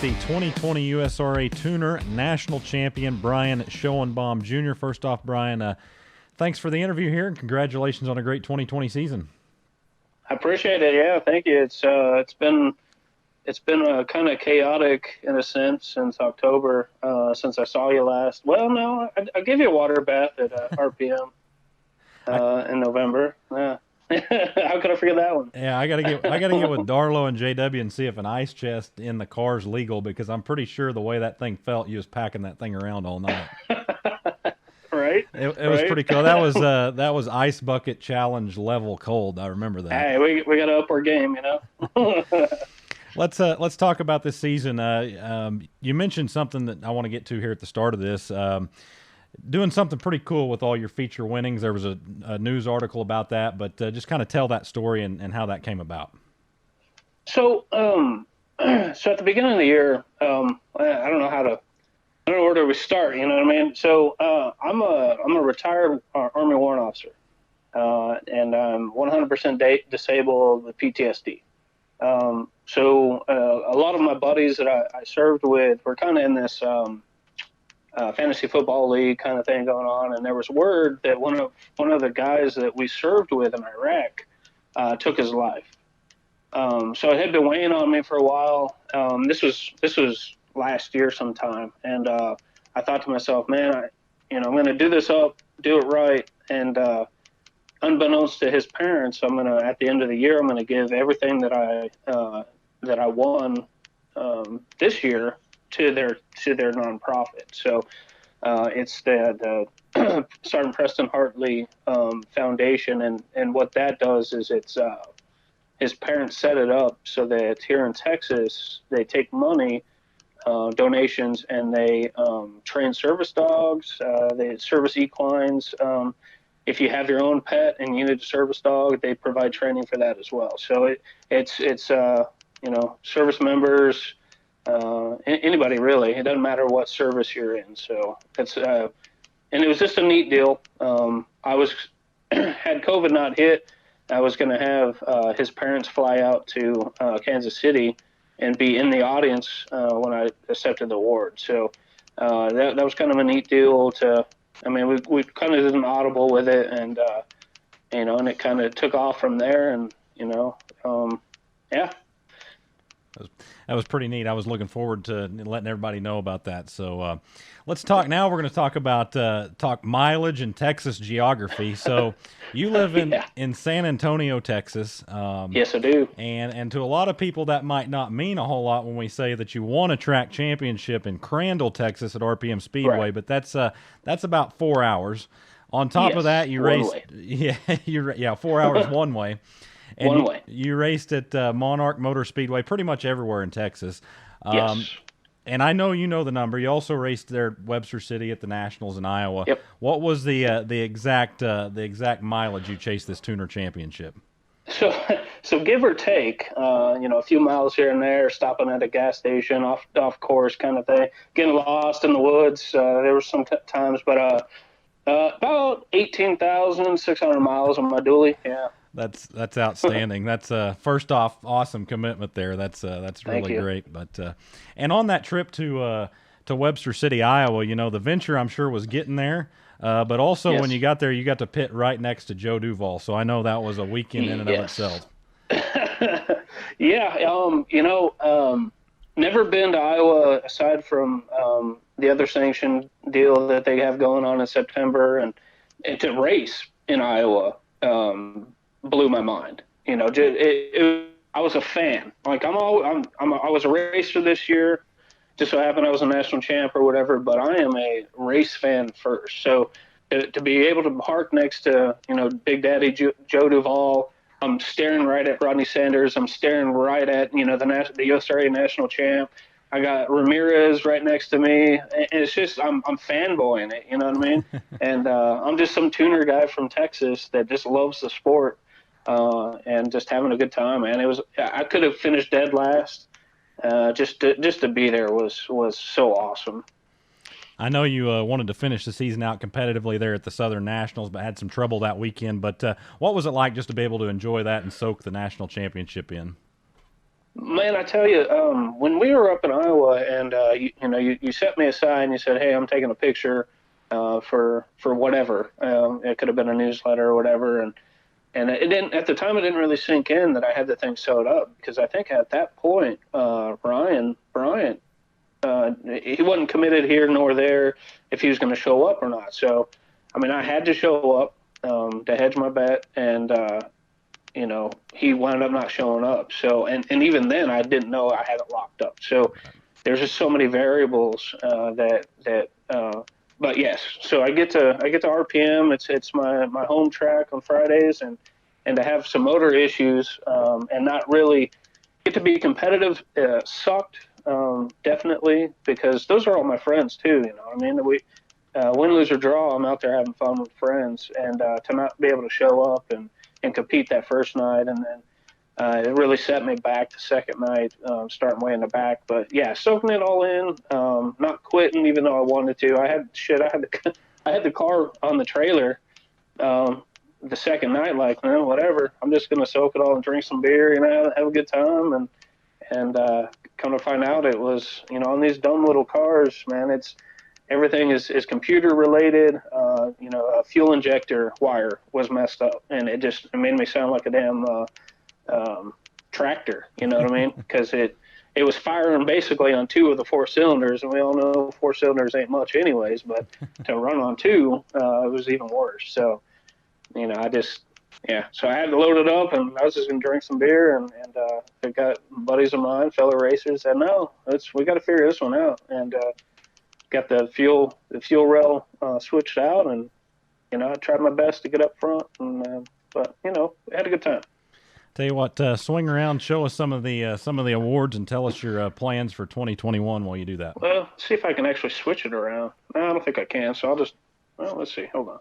the 2020 USRA Tuner National Champion, Brian Schoenbaum Jr. First off, Brian, thanks for the interview here, and congratulations on a great 2020 season. I appreciate it. Yeah, thank you. It's been kind of chaotic in a sense since October, since I saw you last. Well, no, I gave you a water bath at RPM in November. Yeah. How could I forget that one? Yeah, I gotta get with Darlo and JW and see if an ice chest in the car is legal, because I'm pretty sure the way that thing felt, you was packing that thing around all night. Right. It was pretty cool. That was ice bucket challenge level cold. I remember that. Hey, we got to up our game, you know. Let's talk about this season. You mentioned something that I want to get to here at the start of this. Doing something pretty cool with all your feature winnings. There was a news article about that, but just kind of tell that story and how that came about. So at the beginning of the year, I don't know where do we start. You know what I mean? So I'm a retired Army warrant officer, and I'm 100% disabled with PTSD. So a lot of my buddies that I served with were kind of in this fantasy football league kind of thing going on, and there was word that one of the guys that we served with in Iraq took his life. So it had been weighing on me for a while. This was last year sometime, and I thought to myself, man, I'm going to do this up, do it right, and unbeknownst to his parents, I'm going to, at the end of the year, I'm going to give everything that I won this year to their nonprofit. So it's the Sergeant Preston Hartley Foundation, and what that does is it's his parents set it up so that here in Texas they take money, donations, and they train service dogs, they service equines. If you have your own pet and you need a service dog, they provide training for that as well. So it's service members, anybody really. It doesn't matter what service you're in. So it's and it was just a neat deal. I was had COVID not hit, I was going to have his parents fly out to Kansas City and be in the audience when I accepted the award. So that was kind of a neat deal to. I mean, we kind of did an audible with it, and and it kind of took off from there, and yeah. That was pretty neat. I was looking forward to letting everybody know about that. So let's talk now. We're going to talk about talk mileage and Texas geography. So you live in San Antonio, Texas. Yes, I do. And to a lot of people, that might not mean a whole lot when we say that you won a track championship in Crandall, Texas, at RPM Speedway. Right. But that's about 4 hours. On top of that, you raced 4 hours one way. And you raced at Monarch Motor Speedway pretty much everywhere in Texas. Yes. And I know you know the number. You also raced there at Webster City at the Nationals in Iowa. Yep. What was the exact mileage you chased this Tuner Championship? So give or take, a few miles here and there, stopping at a gas station, off course kind of thing, getting lost in the woods. There were some times, but about 18,600 miles on my dually. Yeah. That's outstanding. That's first off, awesome commitment there. That's really great. But and on that trip to Webster City, Iowa, the venture I'm sure was getting there. But also when you got there, you got to pit right next to Joe Duvall. So I know that was a weekend in and of itself. Yeah. Never been to Iowa aside from the other sanction deal that they have going on in September, and to race in Iowa blew my mind. I was a fan. Like I was a racer this year. Just so happened I was a national champ or whatever, but I am a race fan first. So to be able to park next to Big Daddy Joe Duvall, I'm staring right at Rodney Sanders. I'm staring right at the USRA national champ. I got Ramirez right next to me. It's just I'm fanboying it. You know what I mean? And I'm just some tuner guy from Texas that just loves the sport. And just having a good time, man. I could have finished dead last. Just to be there was so awesome. I know you wanted to finish the season out competitively there at the Southern Nationals, but had some trouble that weekend. But what was it like just to be able to enjoy that and soak the national championship in? Man, I tell you, when we were up in Iowa, and you set me aside and you said, "Hey, I'm taking a picture for whatever." It could have been a newsletter or whatever, and it didn't at the time. It didn't really sink in that I had the thing sewed up because I think at that point, Brian Bryant, he wasn't committed here nor there if he was going to show up or not. So, I mean, I had to show up to hedge my bet, and he wound up not showing up. So, and even then, I didn't know I had it locked up. So, there's just so many variables but yes. So I get to RPM. It's my home track on Fridays, and to have some motor issues and not really get to be competitive sucked definitely because those are all my friends too. You know, I mean, we win, lose or draw. I'm out there having fun with friends, and to not be able to show up and compete that first night, and then it really set me back the second night, starting way in the back. But yeah, soaking it all in, not quitting even though I wanted to. I had the car on the trailer the second night, like, man, whatever. I'm just gonna soak it all and drink some beer, have a good time, and come to find out it was, on these dumb little cars, man, everything is computer related. A fuel injector wire was messed up, and it made me sound like a damn tractor. You know what I mean? Because it was firing basically on two of the four cylinders, and we all know four cylinders ain't much anyways. But to run on two, it was even worse. So, So I had to load it up, and I was just gonna drink some beer, and I got buddies of mine, fellow racers, said, no, we got to figure this one out, and got the fuel rail switched out, and I tried my best to get up front, and but we had a good time. Tell you what, swing around, show us some of the awards, and tell us your plans for 2021 while you do that. Well, see if I can actually switch it around. No, I don't think I can, so I'll just. Well, let's see. Hold on.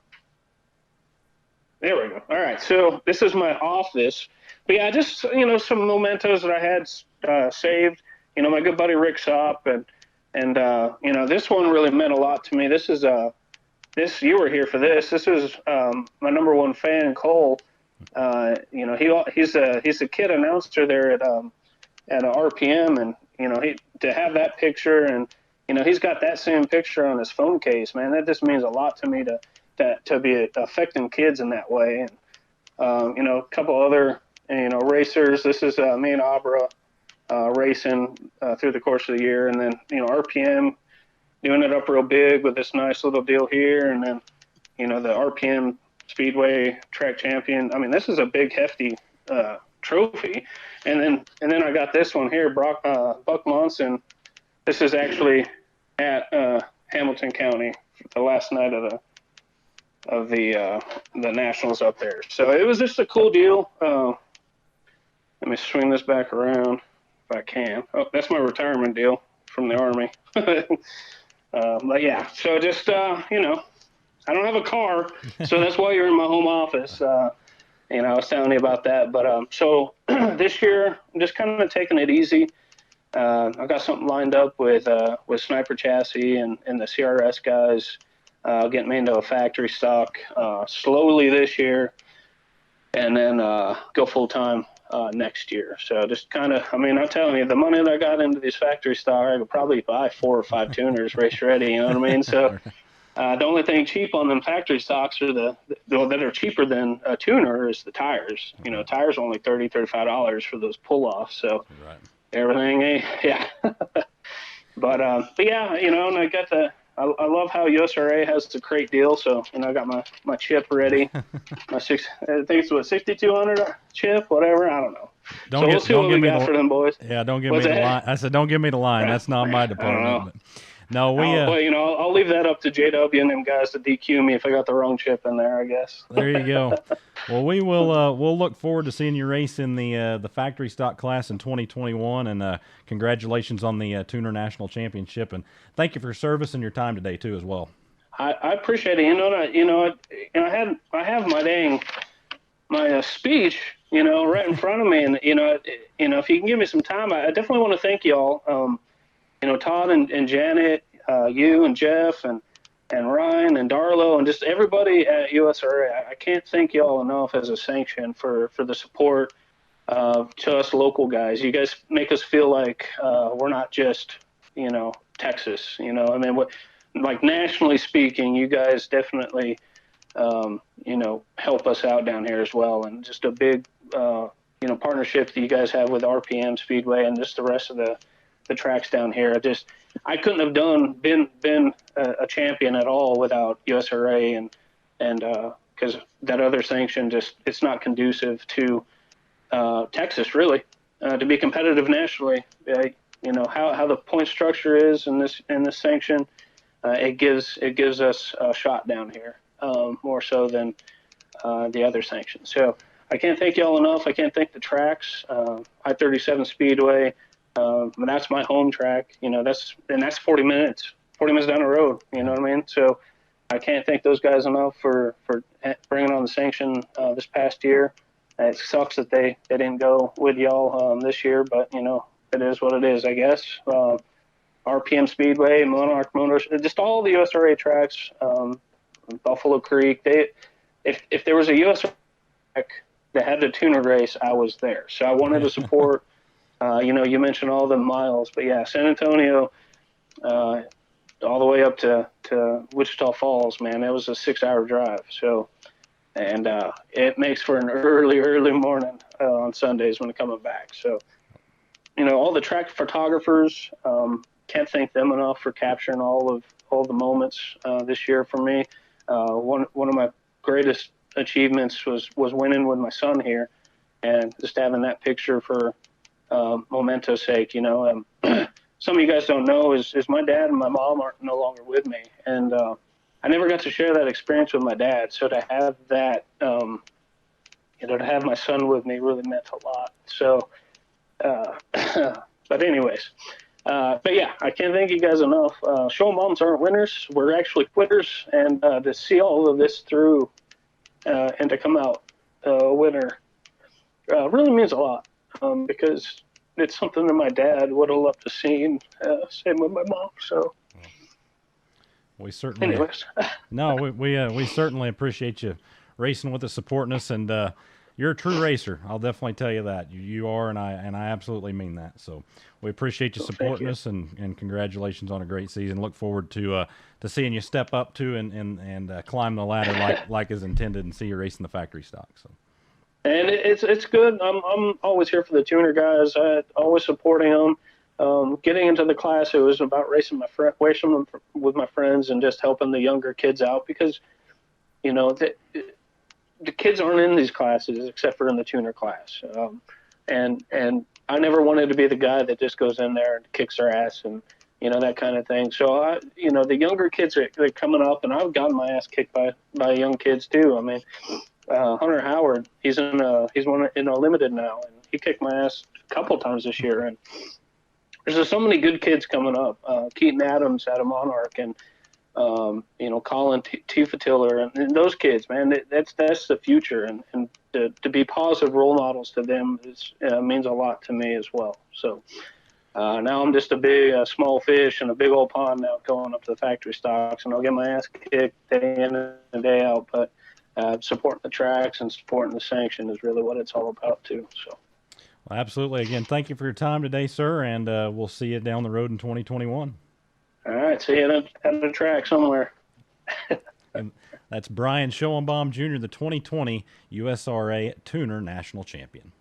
There we go. All right, so this is my office. But yeah, just some mementos that I had saved. My good buddy Rick Sopp, and this one really meant a lot to me. This is you were here for this. This is my number one fan, Cole. He's a kid announcer there at RPM, and to have that picture, and he's got that same picture on his phone case, man. That just means a lot to me to be affecting kids in that way. And a couple other racers. This is me and Abra racing through the course of the year, and then RPM doing it up real big with this nice little deal here, and then the RPM Speedway track champion. I mean, this is a big, hefty trophy. And then I got this one here, Buck Monson. This is actually at Hamilton County, the last night of the Nationals up there. So it was just a cool deal. Let me swing this back around if I can. Oh, that's my retirement deal from the Army. But yeah, so just I don't have a car, so that's why you're in my home office. I was telling you about that. But so this year, I'm just kind of taking it easy. I've got something lined up with Sniper Chassis and the CRS guys, getting me into a factory stock slowly this year, and then go full time next year. So just kind of, I'm telling you, the money that I got into these factory stock, I could probably buy 4 or 5 tuners race ready. You know what I mean? So. The only thing cheap on them factory stocks are that are cheaper than a tuner is the tires. Tires are only $30, $35 for those pull-offs. So right. Everything, yeah. But yeah, and I got I love how USRA has the crate deal. So I got my chip ready. I think it's what 6,200 chip, whatever. I don't know. We'll see what we got for them boys. Yeah, don't give me the line. I said, don't give me the line. That's not my department. No, I'll leave that up to JW and them guys to DQ me if I got the wrong chip in there, I guess. There you go. Well, we will we'll look forward to seeing you race in the factory stock class in 2021, and congratulations on the Tuner National Championship, and thank you for your service and your time today too as well. I appreciate it. I have my speech, right in front of me, and if you can give me some time, I definitely want to thank y'all. Todd and Janet, you and Jeff and Ryan and Darlo and just everybody at USRA. I can't thank y'all enough as a sanction for the support to us local guys. You guys make us feel like we're not just, Texas. I mean, like nationally speaking, you guys definitely, help us out down here as well. And just a big, partnership that you guys have with RPM Speedway and just the rest of the tracks down here. I couldn't have been a champion at all without USRA and because that other sanction it's not conducive to Texas really to be competitive nationally. How the point structure is in this sanction, it gives us a shot down here more so than the other sanctions. So I can't thank y'all enough. I can't thank the tracks. I-37 Speedway, that's my home track. That's 40 minutes down the road. You know what I mean? So I can't thank those guys enough for bringing on the sanction this past year. It sucks that they didn't go with y'all this year, but it is what it is, I guess. RPM Speedway, Monarch Motor, just all the USRA tracks, Buffalo Creek. If there was a USRA track that had a tuner race, I was there. So I wanted to support. You mentioned all the miles, but yeah, San Antonio, all the way up to Wichita Falls, man, it was a 6-hour drive. So, and it makes for an early morning on Sundays when coming back. So, all the track photographers, can't thank them enough for capturing all the moments this year for me. One of my greatest achievements was winning with my son here, and just having that picture for memento's sake. Some of you guys don't know is my dad and my mom are no longer with me, and I never got to share that experience with my dad. So to have that, to have my son with me really meant a lot. So, but anyways, but yeah, I can't thank you guys enough. Schoenbaums aren't winners; we're actually quitters, and to see all of this through and to come out a winner really means a lot because it's something that my dad would have loved to see, and same with my mom. So, we certainly, anyways. No, we certainly appreciate you racing with us, supporting us, and you're a true racer. I'll definitely tell you that you are, and I absolutely mean that. So we appreciate you supporting us, and congratulations on a great season. Look forward to seeing you step up to and climb the ladder like is intended, and see you racing the factory stock. So. And it's good. I'm always here for the tuner guys. Always supporting them. Getting into the class, it was about racing with my friends and just helping the younger kids out because, the kids aren't in these classes except for in the tuner class. And I never wanted to be the guy that just goes in there and kicks their ass and, that kind of thing. So, the younger kids are coming up, and I've gotten my ass kicked by young kids too. I mean, Hunter Howard, he's in a limited now, and he kicked my ass a couple times this year. And there's just so many good kids coming up. Keaton Adams out of Monarch, and Colin Tifatiller, and those kids, man, that's the future, and to be positive role models to them means a lot to me as well. So now I'm just a big small fish in a big old pond now, going up to the factory stocks, and I'll get my ass kicked day in and day out, but supporting the tracks and supporting the sanction is really what it's all about too. So, well, absolutely. Again, thank you for your time today, sir, and we'll see you down the road in 2021. All right, see you at the track somewhere. And that's Brian Schoenbaum Jr., the 2020 USRA Tuner National Champion.